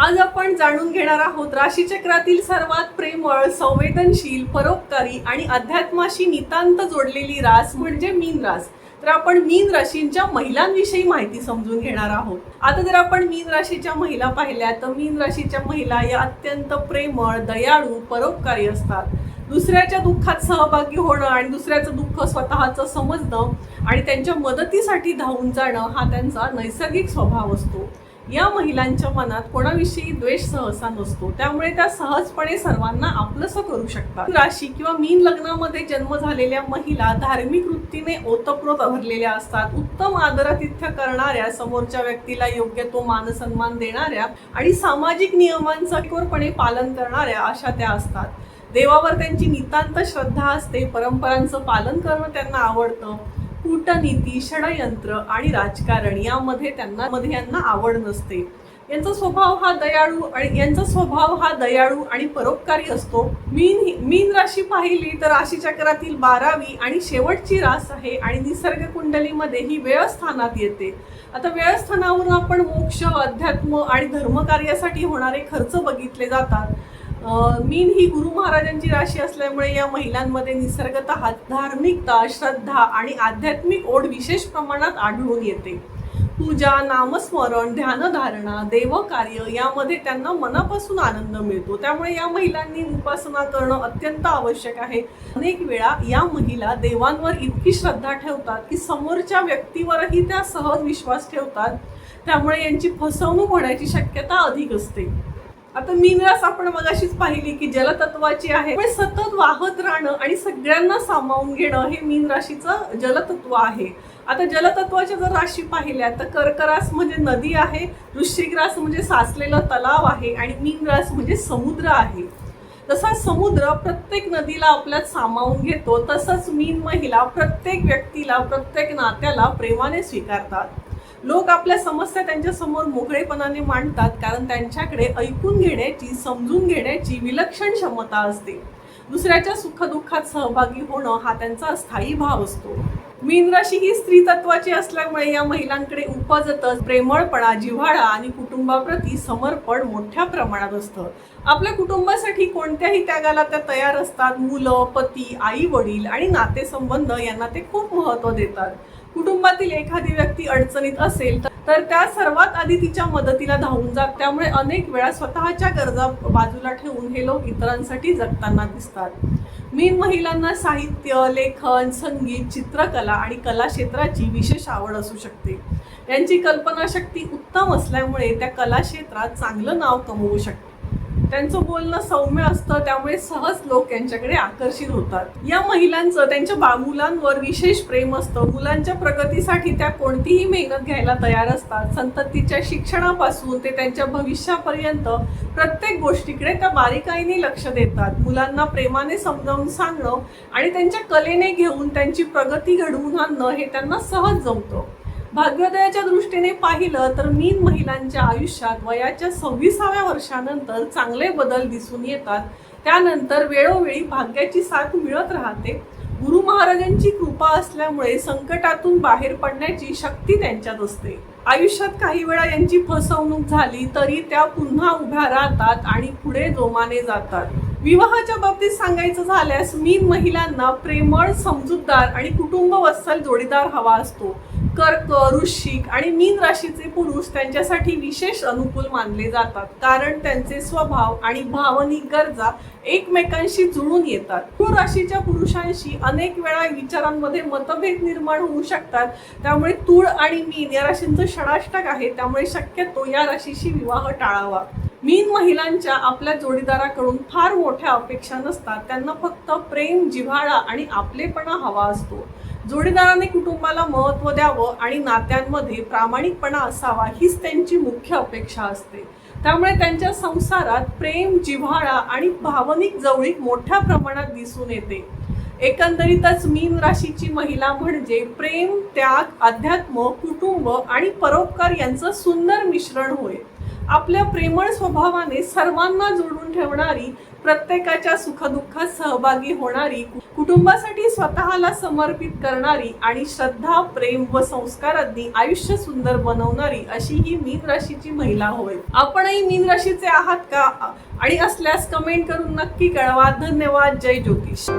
आज आपण जाणून घेणार आहोत राशीचक्रातील सर्वात प्रेमळ, संवेदनशील, परोपकारी आणि अध्यात्माशी नितांत जोडलेली रास म्हणजे मीन रास। तर आपण मीन राशींच्या महिलांविषयी माहिती समजून घेणार आहोत। आता जर आपण मीन राशीच्या महिला पाहिल्या तर मीन राशीच्या महिला या अत्यंत प्रेमळ, दयाळू, परोपकारी असतात। दुसऱ्याच्या दुःखात सहभागी होणं आणि दुसऱ्याचं दुःख स्वतःचं समजणं आणि त्यांच्या मदतीसाठी धावून जाणं हा त्यांचा नैसर्गिक स्वभाव असतो। या महिलांच्या मनात कोणाविषयी द्वेष सहसा नसतो, त्यामुळे त्या सहजपणे सर्वांना आपलंसं करू शकतात। राशी किंवा मीन लग्नामध्ये जन्म झालेल्या महिला धार्मिक वृत्तीने ओतप्रोत भरलेल्या असतात। उत्तम आदरातिथ्य करणाऱ्या, समोरच्या व्यक्तीला योग्य तो मानसन्मान देणाऱ्या आणि सामाजिक नियमांचं कठोरपणे पालन करणाऱ्या अशा त्या असतात। देवावर त्यांची नितांत श्रद्धा असते। परंपरांचं पालन करणं त्यांना आवडतं। कूटनीती, षडयंत्र आणि राजकारण यामध्ये यांना आवड नसते। यांचा स्वभाव हा दयाळू आणि परोपकारी असतो। मीन राशी पाहिली तर राशीचक्रातील 12वी आणि शेवटची रास आहे आणि निसर्ग कुंडलीमध्ये ही व्ययस्थानात येते। आता व्ययस्थानावरून आपण मोक्ष, अध्यात्म आणि धर्मकार्यासाठी होणारे खर्च बघितले जातात। मीन ही गुरु महाराजांची राशी असल्यामुळे या महिलांमध्ये निसर्गतः धार्मिकता, श्रद्धा आणि आध्यात्मिक ओढ विशेष प्रमाणात आढळून येते। पूजा, नामस्मरण, ध्यानधारणा, देवकार्य यामध्ये त्यांना मनापासून आनंद मिळतो। त्यामुळे या महिलांनी उपासना करणं अत्यंत आवश्यक आहे। अनेक वेळा या महिला देवांवर इतकी श्रद्धा ठेवतात की समोरच्या व्यक्तीवरही त्या सहज विश्वास ठेवतात, त्यामुळे यांची फसवणूक होण्याची शक्यता अधिक असते। आता मीन रास आपण मगाशीच पाहिली की जलतत्वाची आहे, पण सतत वाहत राहणं आणि सगळ्यांना सामावून घेणं हे मीन राशीचं जलतत्व आहे। आता जलतत्वाच्या जर राशी पाहिल्या तर कर्क रास म्हणजे नदी आहे, वृश्चिक रास म्हणजे साचलेला तलाव आहे आणि मीन रास म्हणजे समुद्र आहे। जसा समुद्र प्रत्येक नदीला आपल्यात सामावून घेतो, तसंच मीन महिला प्रत्येक व्यक्तीला, प्रत्येक नात्याला प्रेमाने स्वीकारतात। लोक आपल्या समस्या त्यांच्या समोर मोकळेपणाने मांडतात, कारण त्यांच्याकडे ऐकून घेण्याची, समजून घेण्याची विलक्षण क्षमता असते। दुसऱ्याच्या सुखदुःखात सहभागी होणं हा त्यांचा स्थायी भाव असतो। मीन राशी ही स्त्री तत्वाची असल्यामुळे या महिलांकडे उपजतच प्रेमळपणा, जिव्हाळा आणि कुटुंबाप्रती समर्पण मोठ्या प्रमाणात असतं। आपल्या कुटुंबासाठी कोणत्याही त्यागाला त्या तयार असतात। मुलं, पती, आई वडील आणि नातेसंबंध यांना ते खूप महत्त्व देतात। कुटुंबातील एखादी व्यक्ती अडचणीत असेल तर त्या सर्वात आधी तिच्या मदतीला धावून जातात। त्यामुळे अनेक वेळा स्वतःच्या गरजा बाजूला ठेवून हे लोक इतरांसाठी जगताना दिसतात। मीन महिलांना साहित्य, लेखन, संगीत, चित्रकला आणि कला क्षेत्राची विशेष आवड असू शकते। यांची कल्पनाशक्ती उत्तम असल्यामुळे त्या कला क्षेत्रात चांगलं नाव कमवू शकतात। त्यांचं बोलणं सौम्य असतं, त्यामुळे सहज लोक यांच्याकडे आकर्षित होतात। या महिलांचं त्यांच्या मुलांवर विशेष प्रेम असतं। मुलांच्या प्रगतीसाठी त्या कोणतीही मेहनत घ्यायला तयार असतात। संततीच्या शिक्षणापासून ते त्यांच्या भविष्यापर्यंत प्रत्येक गोष्टीकडे त्या बारीकाईने लक्ष देतात। मुलांना प्रेमाने समजावून सांगणं आणि त्यांच्या कलेने घेऊन त्यांची प्रगती घडवून आणणं हे त्यांना सहज जमतं। भाग्योदयाच्या दृष्टीने पाहिलं तर मीन महिलांच्या आयुष्यात वयाच्या 26व्या वर्षानंतर चांगले बदल दिसून येतात। त्यानंतर वेळोवेळी भाग्याची साथ मिळत राहते। गुरु महाराजांची कृपा असल्यामुळे संकटातून बाहेर पडण्याची शक्ती त्यांच्यात असते। आयुष्यात काही वेळा यांची फसवणूक झाली तरी त्या पुन्हा उभ्या राहतात आणि पुढे जोमाने जातात। विवाहाच्या बाबतीत सांगायचं झाल्यास मीन महिलांना प्रेमळ, समजूतदार आणि कुटुंबवत्सल जोडीदार हवा असतो। कर्क, वृश्चिक आणि मीन राशीचे पुरुष त्यांच्यासाठी विशेष अनुकूल मानले जातात, कारण त्यांचे स्वभाव आणि भावनिक गरजा एकमेकांशी जुळून येतात। तूळ राशीच्या पुरुषांशी अनेक वेळा विचारांमध्ये मतभेद निर्माण होऊ शकतात, त्यामुळे तूळ आणि मीन या राशींचं षडाष्टक आहे, त्यामुळे शक्यतो या राशीशी विवाह टाळावा। मीन महिलांच्या आपल्या जोडीदाराकडून फार मोठ्या अपेक्षा नसतात। त्यांना फक्त प्रेम, जिव्हाळा आणि आपलेपणा हवा असतो। जोडीदाराने कुटुंबाला महत्त्व द्यावं आणि नात्यांमध्ये प्रामाणिकपणा असावा हीच त्यांची मुख्य अपेक्षा असते। त्यामुळे त्यांच्या संसारात प्रेम, जिव्हाळा आणि भावनिक जवळीक मोठ्या प्रमाणात दिसून येते। एकंदरीतच मीन राशीची महिला म्हणजे प्रेम, त्याग, अध्यात्म, कुटुंब आणि परोपकार यांचं सुंदर मिश्रण होय। आपल्या प्रेमळ स्वभावाने सर्वांना जोडून ठेवणारी, प्रत्येकाच्या सुखदुःखात सहभागी होणारी, कुटुंबासाठी स्वतःला समर्पित करणारी आणि श्रद्धा, प्रेम व संस्कारांनी आयुष्य सुंदर बनवणारी अशी ही मीन राशीची महिला होय. आपणही मीन राशीचे आहात का? आणि असल्यास कमेंट करून नक्की कळवा. धन्यवाद. जय ज्योतिष.